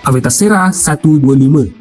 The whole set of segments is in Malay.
Aveta Sera 125,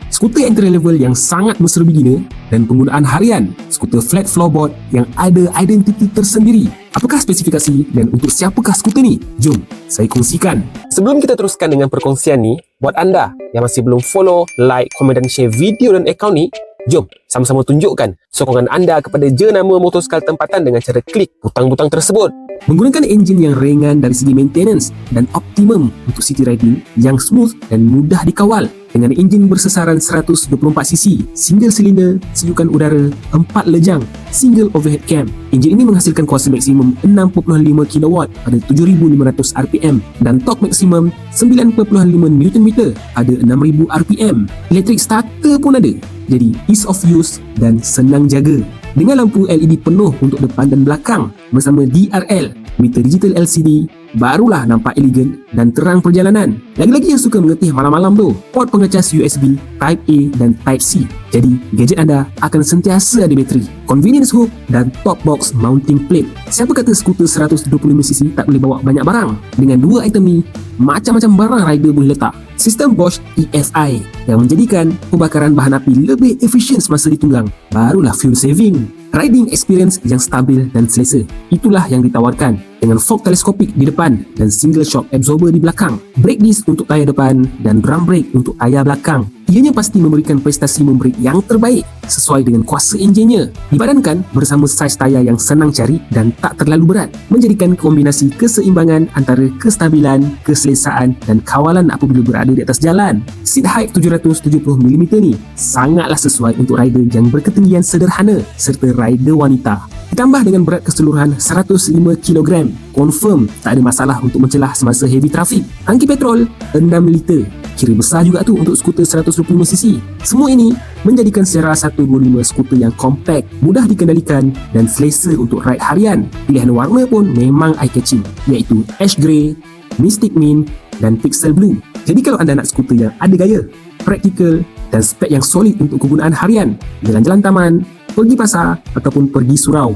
skuter entry level yang sangat mesra beginner dan penggunaan harian, skuter flat floorboard yang ada identiti tersendiri. Apakah spesifikasi dan untuk siapakah skuter ni? Jom saya kongsikan. Sebelum kita teruskan dengan perkongsian ni, buat anda yang masih belum follow, like, komen dan share video dan akaun ni, jom sama-sama tunjukkan sokongan anda kepada Jenama Motosikal Tempatan dengan cara klik butang-butang tersebut. Menggunakan enjin yang ringan dari segi maintenance dan optimum untuk city riding yang smooth dan mudah dikawal dengan enjin bersesaran 124cc, single silinder, seyukan udara, 4 lejang, single overhead cam. Enjin ini menghasilkan kuasa maksimum 6.5 kW pada 7,500 RPM dan torque maksimum 9.5 Nm pada 6,000 RPM. Electric starter pun ada, jadi ease of use dan senang jaga. Dengan lampu LED penuh untuk depan dan belakang bersama DRL, meter digital LCD, barulah nampak elegan dan terang perjalanan. Lagi-lagi yang suka mengetih malam-malam tu, port pengecas USB Type A dan Type C. Jadi, gadget anda akan sentiasa ada bateri, convenience hook dan top box mounting plate. Siapa kata skuter 125cc tak boleh bawa banyak barang? Dengan dua item ni, macam-macam barang rider boleh letak. Sistem Bosch EFI yang menjadikan pembakaran bahan api lebih efisien semasa ditunggang. Barulah fuel saving. Riding experience yang stabil dan selesa. Itulah yang ditawarkan dengan fork teleskopik di depan dan single shock absorber di belakang. Brake disc untuk tayar depan dan drum brake untuk tayar belakang. Ianya pasti memberikan prestasi memberi yang terbaik sesuai dengan kuasa enjinnya. Dipadankan bersama saiz tayar yang senang cari dan tak terlalu berat, menjadikan kombinasi keseimbangan antara kestabilan, keselesaan dan kawalan apabila berada di atas jalan. Seat height 770mm ni sangatlah sesuai untuk rider yang berketinggian sederhana serta rider wanita. Ditambah dengan berat keseluruhan 105kg, confirm tak ada masalah untuk mencelah semasa heavy traffic. Tangki petrol 6 liter, kira besar juga tu untuk skuter 125cc. Semua ini menjadikan Sera 125 skuter yang compact, mudah dikendalikan dan selesa untuk ride harian. Pilihan warna pun memang eye-catching, iaitu ash grey, mystic mint dan pixel blue. Jadi kalau anda nak skuter yang ada gaya, praktikal dan spek yang solid untuk kegunaan harian, jalan-jalan taman, pergi pasar ataupun pergi surau,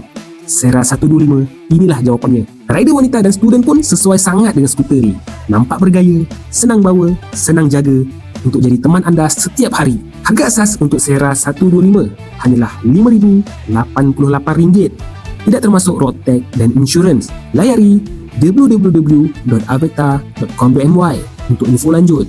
Sera 125 inilah jawapannya. Rider wanita dan student pun sesuai sangat dengan skuter ni. Nampak bergaya, senang bawa, senang jaga untuk jadi teman anda setiap hari. Harga asas untuk Sera 125 hanyalah RM5,088, tidak termasuk road tax dan insurans. Layari www.aveta.com.my untuk info lanjut.